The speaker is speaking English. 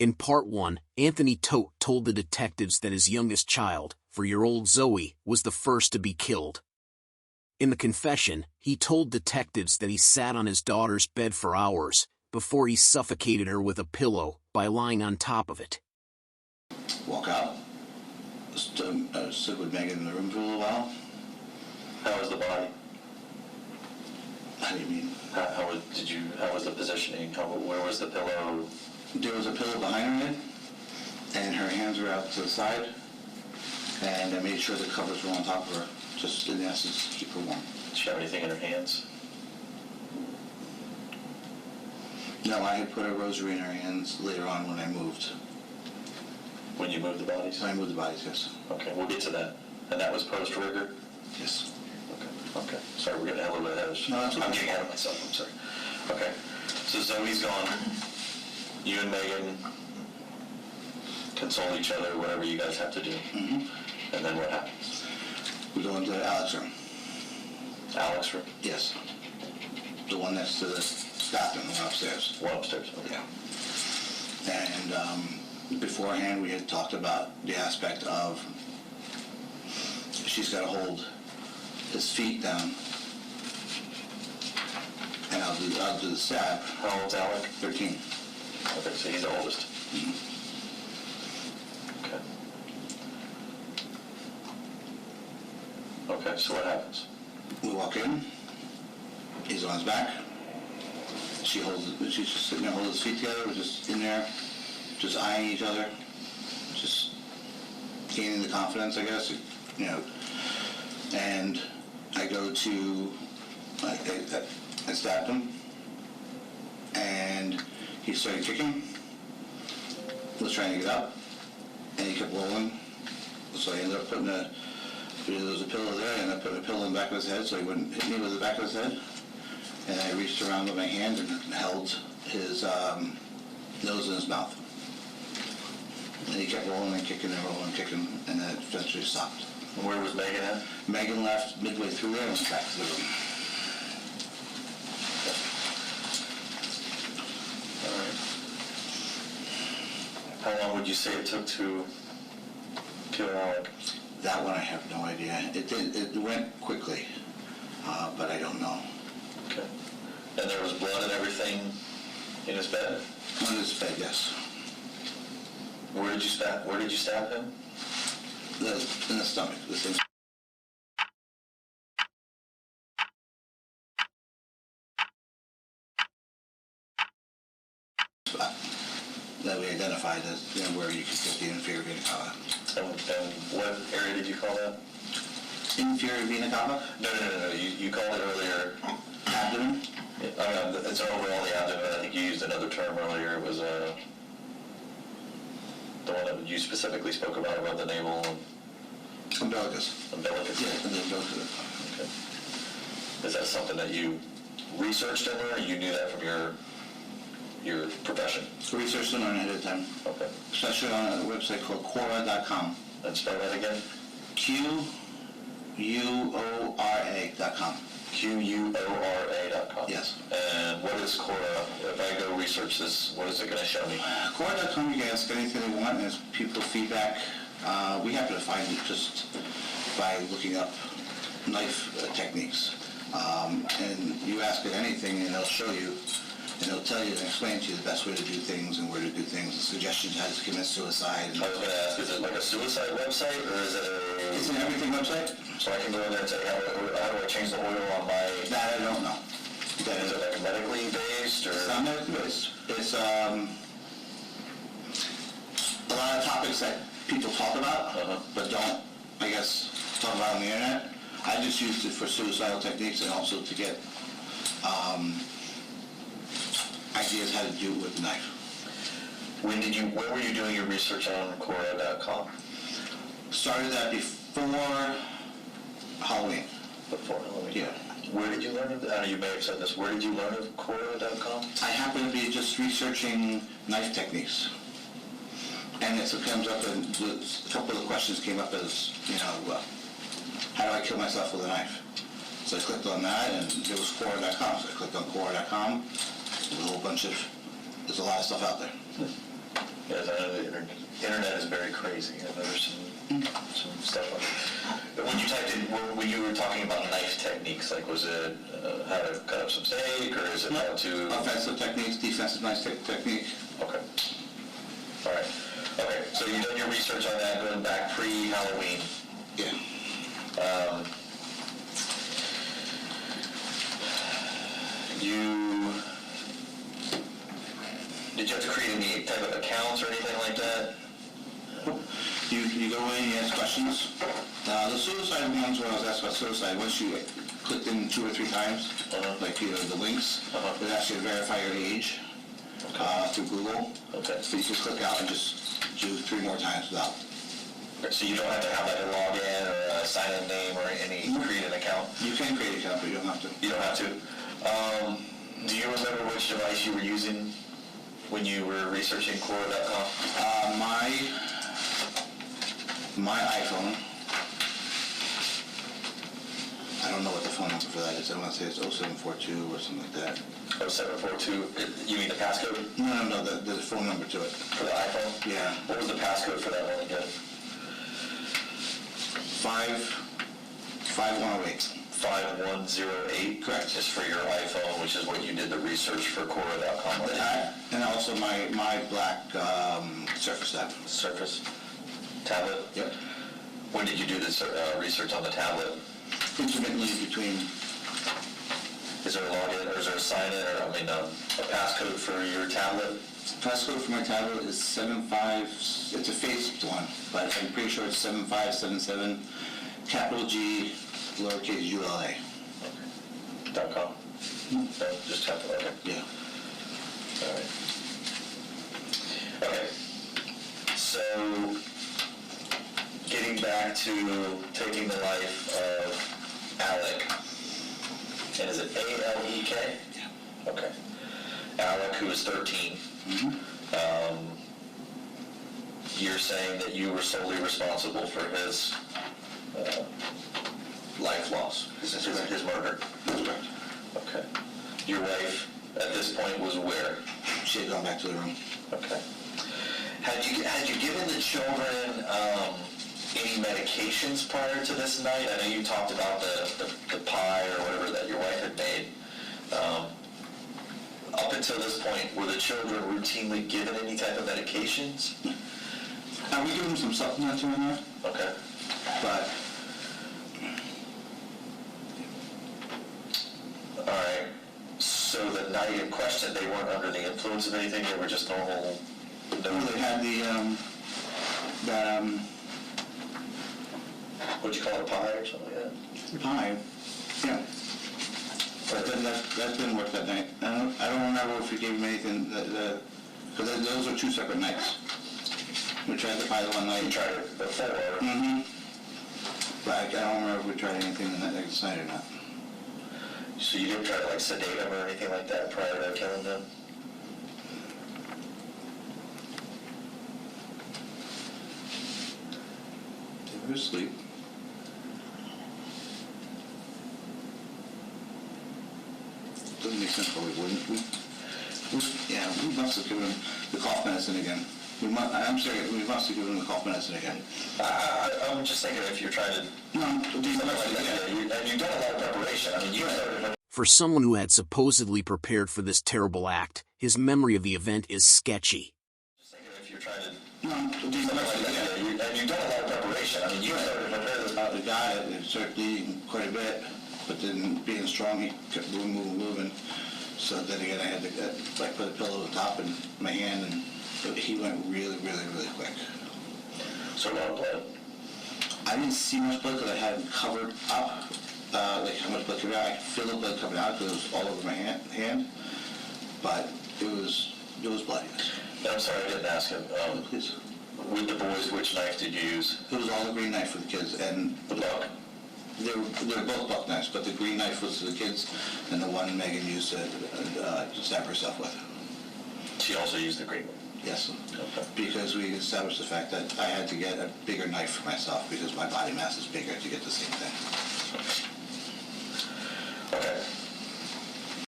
In Part 1, Anthony Todt told the detectives that his youngest child, 4-year-old Zoe, was the first to be killed. In the confession, he told detectives that he sat on his daughter's bed for hours, before he suffocated her with a pillow, by lying on top of it. Walk out. Stood with Megan in the room for a little while. How was the body? How do you mean? How was the positioning? Where was the pillow? There was a pillow behind her head, and her hands were out to the side, and I made sure the covers were on top of her, just in essence to keep her warm. Did she have anything in her hands? No, I had put a rosary in her hands later on when I moved. When you moved the bodies? When I moved the bodies, yes. Okay, we'll get to that. And that was post-rigor? Yes. Okay. Sorry, we're getting a little bit ahead of us. No, that's okay. I'm getting ahead of myself, I'm sorry. Okay, so Zoe's gone. You and Megan console each other, whatever you guys have to do. Mm-hmm. And then what happens? We go into Alex's room. Alex's room? Yes. The one next to the bathroom, the one upstairs. One upstairs, okay. Yeah. And beforehand, we had talked about the aspect of she's got to hold his feet down, and I'll do the stab. How old's Alec? 13. Okay, so he's the oldest. Mm-hmm. Okay, so what happens? We walk in. He's on his back. She's just sitting there holding his feet together. We're just in there, just eyeing each other, just gaining the confidence, I guess, you know. And I go to, I stabbed him, and he started kicking, was trying to get up, and he kept rolling. So I ended up putting there was a pillow there, and I put a pillow in the back of his head so he wouldn't hit me with the back of his head. And I reached around with my hand and held his nose in his mouth. And he kept rolling and kicking and rolling and kicking, and then it eventually stopped. And where was Megan at? Megan left midway through there and went back to the room. All right. How long would you say it took to kill Alec? That one I have no idea. It went quickly, but I don't know. Okay. And there was blood and everything in his bed? On his bed, yes. Where did you stab him? In the stomach, the same. Spot that we identified as, where you could get the inferior vena cava. And what area did you call that? Inferior vena cava? No. You called it earlier. Abdomen? It's overall the abdomen. I think you used another term earlier. It was the one that you specifically spoke about the navel. Umbilicus. Umbilicus? Yeah, the umbilicus. Okay. Is that something that you researched in there, or you knew that from your profession? Researched and learned ahead of time. Okay. Especially on a website called Quora.com. And spell that again? Quora.com. Quora.com. Yes. And what is Quora? If I go research this, what is it going to show me? Quora.com, you can ask anything they want, and there's people feedback. We happen to find it just by looking up knife techniques. And you ask it anything, and they'll show you, and they'll tell you and explain to you the best way to do things and where to do things, and suggestions how to commit suicide. I was going to ask, is it like a suicide website, or is it a... It's an everything website. So I can go in there and say, how do I change the oil on my... That I don't know. Is it like medically based, or... It's not medically based. It's a lot of topics that people talk about, but don't, I guess, talk about on the internet. I just used it for suicidal techniques and also to get ideas how to do it with the knife. When were you doing your research on Quora.com? Started that before Halloween. Before Halloween? Yeah. Where did you learn of that? You may have said this. Where did you learn of Quora.com? I happen to be just researching knife techniques. And it comes up, and a couple of the questions came up as, how do I kill myself with a knife? So I clicked on that, and it was Quora.com. So I clicked on Quora.com. There's a lot of stuff out there. Yes, I know the internet is very crazy. I know there's some stuff on it. But when you typed in, when you were talking about knife techniques, like was it how to cut up some steak, or is it how to... Offensive techniques, defensive knife technique. Okay. All right. Okay, so you've done your research on that going back pre-Halloween. Yeah. Did you have to create any type of accounts or anything like that? You go in, you ask questions. The suicide ones, when I was asked about suicide, once you clicked in 2 or 3 times, like the links, it asks you to verify your age through Google. Okay. So you just click out and just do 3 more times without. So you don't have to have like a login or a sign-in name or create an account? You can create an account, but you don't have to. You don't have to. Do you remember which device you were using when you were researching Quora.com? My iPhone. I don't know what the phone number for that is. I want to say it's 0742 or something like that. 0742. You mean the passcode? No, the phone number to it. For the iPhone? Yeah. What was the passcode for that one again? 5108. 5108? Correct. Is for your iPhone, which is what you did the research for Quora.com on. And also my black Surface tab. Surface tablet? Yep. When did you do this research on the tablet? Intermittently between. Is there a login, or is there a sign-in, or a passcode for your tablet? Passcode for my tablet is 75. It's a phased one, but I'm pretty sure it's 7577 capital G lowercase ULA. Okay. .com? No, just tablet. Okay. Yeah. All right. Okay. So, getting back to taking the life of Alec, and is it A-L-E-K? Yeah. Okay. Alec, who is 13. Mm-hmm. You're saying that you were solely responsible for his life loss, his murder. That's correct. Okay. Your wife, at this point, was where? She had gone back to the room. Okay. Had you given the children any medications prior to this night? I know you talked about the pie or whatever that your wife had made. Up until this point, were the children routinely given any type of medications? We give them some supplements in there. Okay. But. All right. So the night in question, they weren't under the influence of anything. They were just normal. They had What'd you call it, a pie or something like that? pie. Yeah. But then that didn't work that night. I don't remember if we gave them anything. Because those are 2 separate nights. We tried the pie the one night. You tried it before. Mm-hmm. But I don't remember if we tried anything that next night or not. So you didn't try to like sedate them or anything like that prior to killing them? They were asleep. Doesn't make sense why we wouldn't. We must have given them the cough medicine again. I'm sorry, we must have given them the cough medicine again. I'm just thinking if you're trying to No, do something like that, and you've done a lot of preparation. I mean, you started. For someone who had supposedly prepared for this terrible act, his memory of the event is sketchy. Just thinking if you're trying to no, do something like that, and you've done a lot of preparation. I mean, you started to prepare this. The guy it started bleeding quite a bit, but then being strong, he kept moving. So then again, I had to put a pillow on top in my hand, and he went really, really, really quick. So a lot of blood. I didn't see much blood because I had it covered up, like how much blood came out. I could feel the blood coming out because it was all over my hand, but it was bloody. No, I'm sorry, I didn't ask him. Please. With the boys, which knife did you use? It was all the green knife for the kids, and The buck. they were both buck knives, but the green knife was for the kids, and the one Megan used to stab herself with. She also used the green one. Yes, Okay. because we established the fact that I had to get a bigger knife for myself because my body mass is bigger to get the same thing.